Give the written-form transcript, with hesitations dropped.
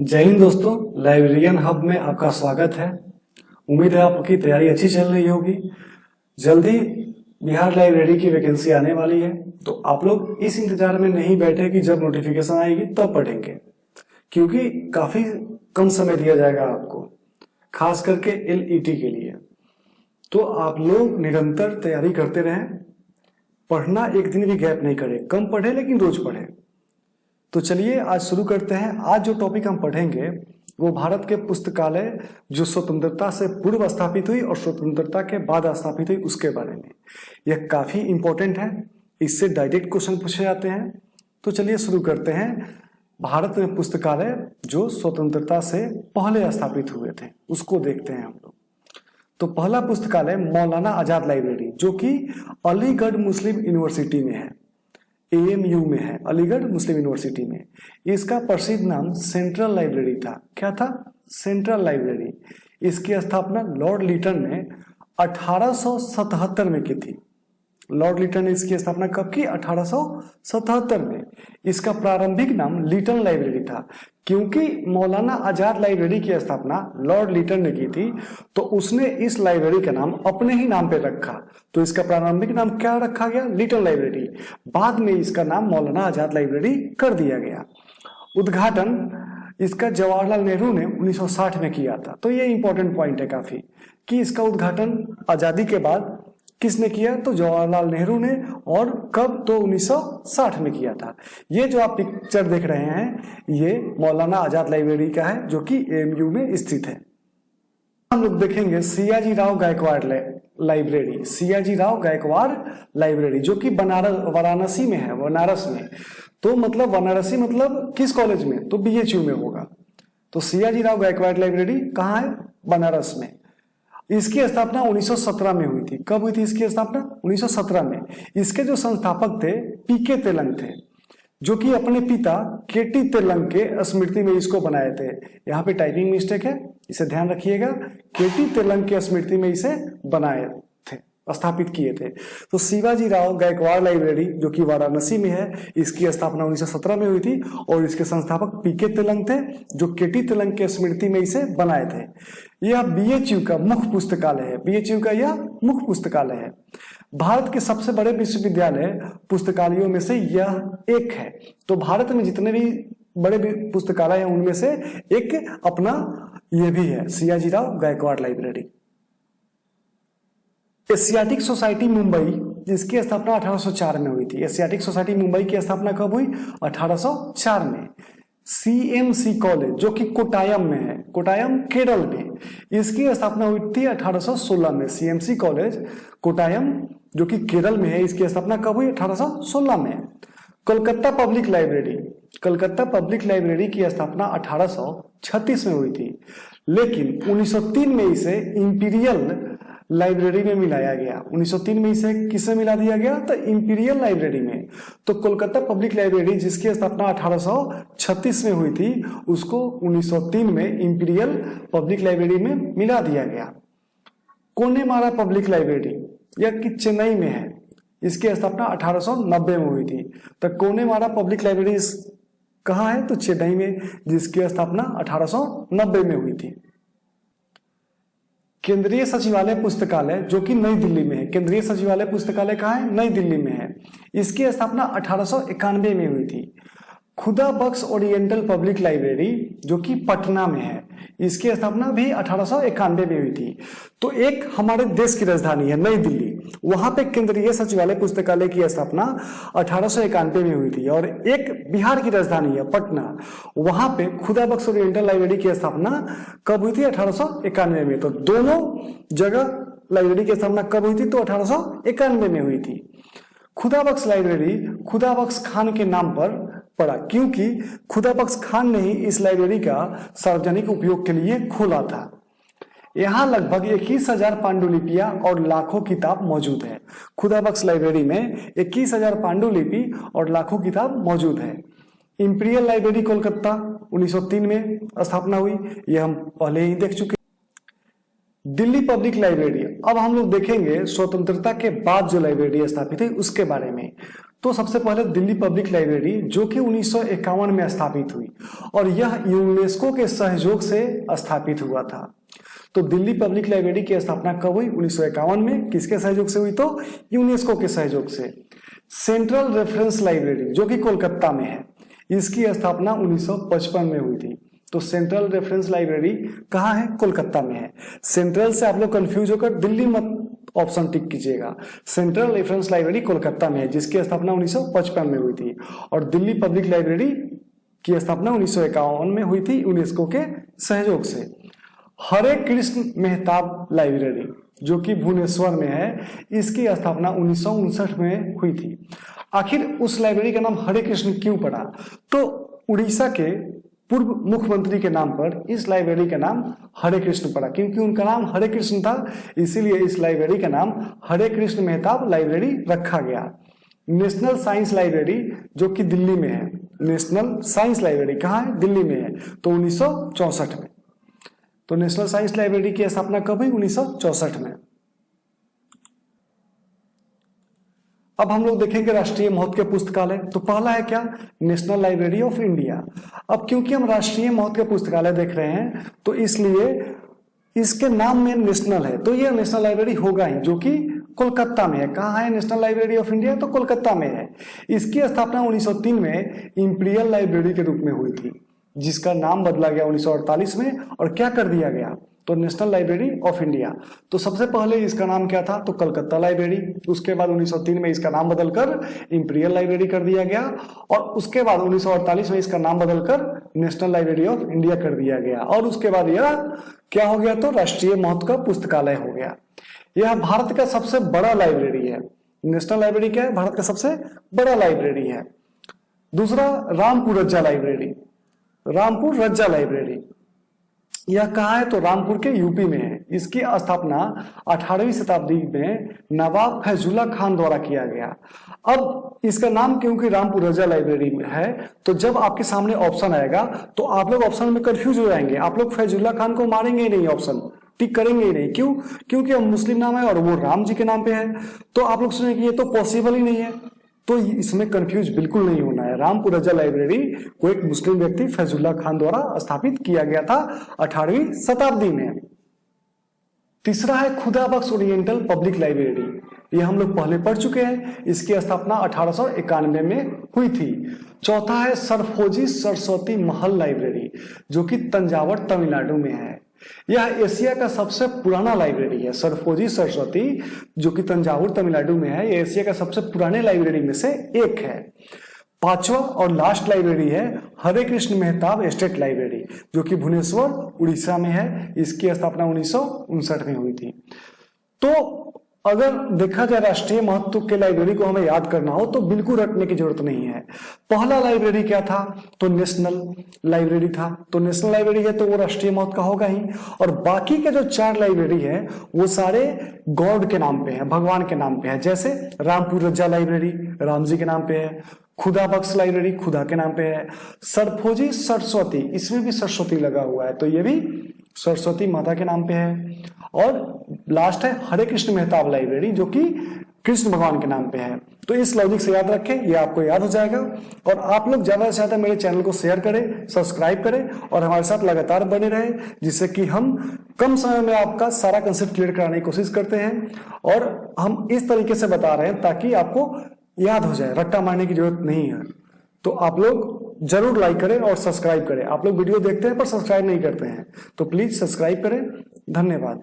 जय हिंद दोस्तों, librarian hub में आपका स्वागत है। उम्मीद है आपकी तैयारी अच्छी चल रही होगी। जल्दी बिहार लाइब्रेरी की वैकेंसी आने वाली है, तो आप लोग इस इंतजार में नहीं बैठे कि जब नोटिफिकेशन आएगी तब पढ़ेंगे, क्योंकि काफी कम समय दिया जाएगा आपको, खास करके एलईटी के लिए। तो आप लोग निरंतर तैयारी करते रहें, पढ़ना एक दिन भी गैप नहीं करें, कम पढ़े लेकिन रोज पढ़ें। तो चलिए आज शुरू करते हैं। आज जो टॉपिक हम पढ़ेंगे वो भारत के पुस्तकालय जो स्वतंत्रता से पूर्व स्थापित हुई और स्वतंत्रता के बाद स्थापित हुई उसके बारे में। यह काफी इंपॉर्टेंट है, इससे डायरेक्ट क्वेश्चन पूछे जाते हैं। तो चलिए शुरू करते हैं। भारत में पुस्तकालय जो स्वतंत्रता से पहले स्थापित हुए थे उसको देखते हैं हम लोग। तो पहला पुस्तकालय मौलाना आजाद लाइब्रेरी, जो कि अलीगढ़ मुस्लिम यूनिवर्सिटी में है, एएमयू में है, अलीगढ़ मुस्लिम यूनिवर्सिटी में। इसका प्रसिद्ध नाम सेंट्रल लाइब्रेरी था। क्या था? Central library. इसकी स्थापना लॉर्ड लिटन ने 1877 में की थी। लॉर्ड लिटन ने इसकी स्थापना कब की? 1877 में। इसका प्रारंभिक नाम लिटन लाइब्रेरी था, क्योंकि मौलाना आजाद लाइब्रेरी की स्थापना लॉर्ड लिटन ने की थी, तो उसने इस लाइब्रेरी का नाम अपने ही नाम पे रखा। तो इसका प्रारंभिक नाम क्या रखा गया? लिटन लाइब्रेरी। बाद में इसका नाम मौलाना आजाद लाइब्रेरी कर दिया गया। उद्घाटन इसका जवाहरलाल नेहरू ने 1960 में किया था। तो ये इंपॉर्टेंट पॉइंट है काफी, कि इसका उद्घाटन आजादी के बाद किसने किया? तो जवाहरलाल नेहरू ने। और कब? तो 1960 में किया था। ये जो आप पिक्चर देख रहे हैं ये मौलाना आजाद लाइब्रेरी का है, जो कि एएमयू में स्थित है। हम लोग देखेंगे सियाजी राव गायकवाड़ लाइब्रेरी। सियाजी राव गायकवाड़ लाइब्रेरी जो कि वाराणसी में है, बनारस में। तो मतलब वाराणसी मतलब किस कॉलेज में? तो बीएचयू में होगा। तो सियाजी राव गायकवाड़ लाइब्रेरी कहाँ है? बनारस में। इसकी स्थापना 1917 में हुई थी। कब हुई थी इसकी स्थापना? 1917 में। इसके जो संस्थापक थे पीके तेलंग थे, जो कि अपने पिता केटी तेलंग के स्मृति में इसको बनाए थे। यहाँ पे टाइपिंग मिस्टेक है, इसे ध्यान रखिएगा। केटी तेलंग के स्मृति में इसे बनाए थे, स्थापित किए थे। तो शिवाजी राव गायकवाड़ लाइब्रेरी जो कि वाराणसी में है, इसकी स्थापना 1917 में हुई थी और इसके संस्थापक पीके तेलंग थे, जो केटी तेलंग के स्मृति में इसे बनाए थे। यह बीएचयू का मुख्य पुस्तकालय है। बीएचयू का यह मुख्य पुस्तकालय है। भारत के सबसे बड़े विश्वविद्यालय पुस्तकालयों में से यह एक है। तो भारत में जितने भी बड़े पुस्तकालय हैं उनमें से एक अपना यह भी है, Sayaji Rao Gaekwad library. Asiatic Society Mumbai, जिसकी स्थापना 1804 में हुई थी। एशियाटिक सोसाइटी मुंबई की स्थापना कब हुई? 1804 में। सीएमसी कॉलेज जो कि कोटायम में है, कोटायम केरल में, इसकी स्थापना हुई थी 1816 में। सीएमसी कॉलेज कोटायम जो कि केरल में है, इसकी स्थापना कब हुई? 1816 में। Kolkata public library, Kolkata public library की स्थापना 1836 में हुई थी, लेकिन 1903 में इसे इंपीरियल लाइब्रेरी में मिलाया गया। 1903 में इसे किससे मिला दिया गया? तो इंपीरियल लाइब्रेरी में। तो कोलकाता पब्लिक लाइब्रेरी जिसकी स्थापना 1836 में हुई थी, उसको 1903 में इंपीरियल पब्लिक लाइब्रेरी में मिला दिया गया। कोनेमारा पब्लिक लाइब्रेरी यह कि चेन्नई में है, इसकी स्थापना 1890 में हुई थी। तो कोनेमारा पब्लिक लाइब्रेरी कहाँ है? तो चेन्नई में, जिसकी स्थापना 1890 में हुई थी। केंद्रीय सचिवालय पुस्तकालय जो कि नई दिल्ली में है। केंद्रीय सचिवालय पुस्तकालय कहाँ है? नई दिल्ली में है। इसकी स्थापना 1891 में हुई थी। खुदा बख्श ओरिएंटल पब्लिक लाइब्रेरी जो कि पटना में है, इसकी स्थापना भी 1891 में हुई थी। तो एक हमारे देश की राजधानी है नई दिल्ली, वहां पे केंद्रीय सचिवालय पुस्तकालय की स्थापना 1891 में हुई थी। और एक बिहार की राजधानी है पटना, वहां पे खुदा बख्श ओरिएंटल लाइब्रेरी की स्थापना कब हुई थी? 1891 में। तो दोनों जगह लाइब्रेरी की स्थापना कब हुई थी? तो 1891 में हुई थी। खुदा बख्श लाइब्रेरी खुदा बख्श खान के नाम पर पड़ा, क्योंकि खुदा बख्श खान ने ही इस लाइब्रेरी का सार्वजनिक उपयोग के लिए खोला था। यहाँ लगभग 21,000 पांडुलिपियां और लाखों किताब मौजूद है। खुदा बख्श लाइब्रेरी में 21,000 पांडुलिपि और लाखों किताब मौजूद है। इंपीरियल लाइब्रेरी कोलकाता 1903 में स्थापना हुई, यह हम पहले ही देख चुके। दिल्ली पब्लिक लाइब्रेरी, अब हम लोग देखेंगे स्वतंत्रता के बाद जो लाइब्रेरी स्थापित हुई उसके बारे में। तो सबसे पहले दिल्ली पब्लिक लाइब्रेरी जो कि 1951 में स्थापित हुई और यह यूनेस्को के सहयोग से स्थापित हुआ था। तो दिल्ली पब्लिक लाइब्रेरी की स्थापना कब हुई? 1951 में। किसके सहयोग से हुई? तो यूनेस्को के सहयोग से। सेंट्रल रेफरेंस लाइब्रेरी जो कि कोलकाता में है, इसकी स्थापना 1955 में हुई थी। तो सेंट्रल रेफरेंस लाइब्रेरी कहाँ है? कोलकाता में है। सेंट्रल से आप लोग कंफ्यूज होकर दिल्ली मत ऑप्शन टिक कीजिएगा। सेंट्रल रेफरेंस लाइब्रेरी कोलकाता में है जिसकी स्थापना 1955 में हुई थी और दिल्ली पब्लिक लाइब्रेरी की स्थापना 1951 में हुई थी यूनेस्को के सहयोग से। हरे कृष्ण मेहताब लाइब्रेरी जो कि भुवनेश्वर में है, इसकी स्थापना 1959 में हुई थी। आखिर उस लाइब्रेरी का नाम हरे कृष्ण क्यों पड़ा? तो उड़ीसा के पूर्व मुख्यमंत्री के नाम पर इस लाइब्रेरी का नाम हरे कृष्ण पड़ा, क्योंकि उनका नाम हरे कृष्ण था, इसीलिए इस लाइब्रेरी का नाम हरे कृष्ण मेहताब लाइब्रेरी रखा गया। नेशनल साइंस लाइब्रेरी जो कि दिल्ली में है, नेशनल साइंस लाइब्रेरी कहाँ है? दिल्ली में है, तो 1964 में। तो नेशनल साइंस लाइब्रेरी की स्थापना कब हुई? 1964 में। अब हम लोग देखेंगे राष्ट्रीय महत्व के पुस्तकालय। तो पहला है क्या? National library of India. अब क्योंकि हम राष्ट्रीय महत्व के पुस्तकालय देख रहे हैं तो इसलिए इसके नाम में नेशनल है, तो ये नेशनल लाइब्रेरी होगा ही, जो कि कोलकाता में है। कहाँ है नेशनल लाइब्रेरी ऑफ इंडिया? तो कोलकाता में है। इसकी स्थापना 1903 में इंपीरियल लाइब्रेरी के रूप में हुई थी, जिसका नाम बदला गया 1948 में और क्या कर दिया गया? तो नेशनल लाइब्रेरी ऑफ इंडिया। तो सबसे पहले इसका नाम क्या था? तो कलकत्ता लाइब्रेरी। उसके बाद 1903 में इसका नाम बदलकर इंपीरियल लाइब्रेरी कर दिया गया और उसके बाद 1948 में इसका नाम बदलकर नेशनल लाइब्रेरी ऑफ इंडिया कर दिया गया और उसके बाद यह क्या हो गया? तो राष्ट्रीय महत्व का पुस्तकालय हो गया। यह भारत का सबसे बड़ा लाइब्रेरी है। नेशनल लाइब्रेरी क्या है? भारत का सबसे बड़ा लाइब्रेरी है। दूसरा, रामपुर रज्जा लाइब्रेरी। रामपुर रज्जा लाइब्रेरी यह कहाँ है? तो रामपुर के यूपी में है। इसकी स्थापना 18वीं शताब्दी में नवाब फैजुल्ला खान द्वारा किया गया। अब इसका नाम क्योंकि रामपुर रजा लाइब्रेरी में है, तो जब आपके सामने ऑप्शन आएगा तो आप लोग ऑप्शन में कंफ्यूज हो जाएंगे। आप लोग फैजुल्ला खान को मारेंगे ही नहीं, ऑप्शन टिक करेंगे ही नहीं। क्यों? क्योंकि अब मुस्लिम नाम है और वो राम जी के नाम पे है, तो आप लोग सुने कि ये तो पॉसिबल ही नहीं है। तो इसमें कंफ्यूज बिल्कुल नहीं होना है। रामपुर रजा लाइब्रेरी को एक मुस्लिम व्यक्ति फैजुल्ला खान द्वारा स्थापित किया गया था 18वीं शताब्दी में। तीसरा है खुदा बख्श ओरिएंटल पब्लिक लाइब्रेरी। ये हम लोग पहले पढ़ चुके हैं। इसकी स्थापना 1891 में हुई थी। चौथा है सरफोजी सरस्वती महल लाइब्रेरी जो कि तंजावर तमिलनाडु में है। यह एशिया का सबसे पुराना लाइब्रेरी है। सरफोजी सरस्वती जो कि तंजावुर तमिलनाडु में है, यह एशिया का सबसे पुराने लाइब्रेरी में से एक है। पांचवा और लास्ट लाइब्रेरी है हरे कृष्ण मेहताब स्टेट लाइब्रेरी जो कि भुवनेश्वर उड़ीसा में है। इसकी स्थापना 1959 में हुई थी। तो अगर देखा जाए राष्ट्रीय महत्व के लाइब्रेरी को हमें याद करना हो तो बिल्कुल रटने की जरूरत नहीं है। पहला लाइब्रेरी क्या था? तो नेशनल लाइब्रेरी था। तो नेशनल लाइब्रेरी है तो वो राष्ट्रीय महत्व का होगा ही। और बाकी के जो 4 लाइब्रेरी है वो सारे गॉड के नाम पे है, भगवान के नाम पे है। जैसे रामपुर रज्जा लाइब्रेरी राम जी के नाम पे है, खुदा बख्श लाइब्रेरी खुदा के नाम पे है, सरफोजी सरस्वती इसमें भी सरस्वती लगा हुआ है तो ये भी सरस्वती माता के नाम पे है। और लास्ट है हरे कृष्ण मेहताब लाइब्रेरी जो कि कृष्ण भगवान के नाम पे है। तो इस लॉजिक से याद रखें, ये आपको याद हो जाएगा। और आप लोग ज्यादा से ज्यादा मेरे चैनल को शेयर करें, सब्सक्राइब करें और हमारे साथ लगातार बने रहे, जिससे कि हम कम समय में आपका सारा कंसेप्ट क्लियर कराने की कोशिश करते हैं। और हम इस तरीके से बता रहे हैं ताकि आपको याद हो जाए, रट्टा मारने की जरूरत नहीं है। तो आप लोग जरूर लाइक करें और सब्सक्राइब करें। आप लोग वीडियो देखते हैं पर सब्सक्राइब नहीं करते हैं, तो प्लीज सब्सक्राइब करें। धन्यवाद।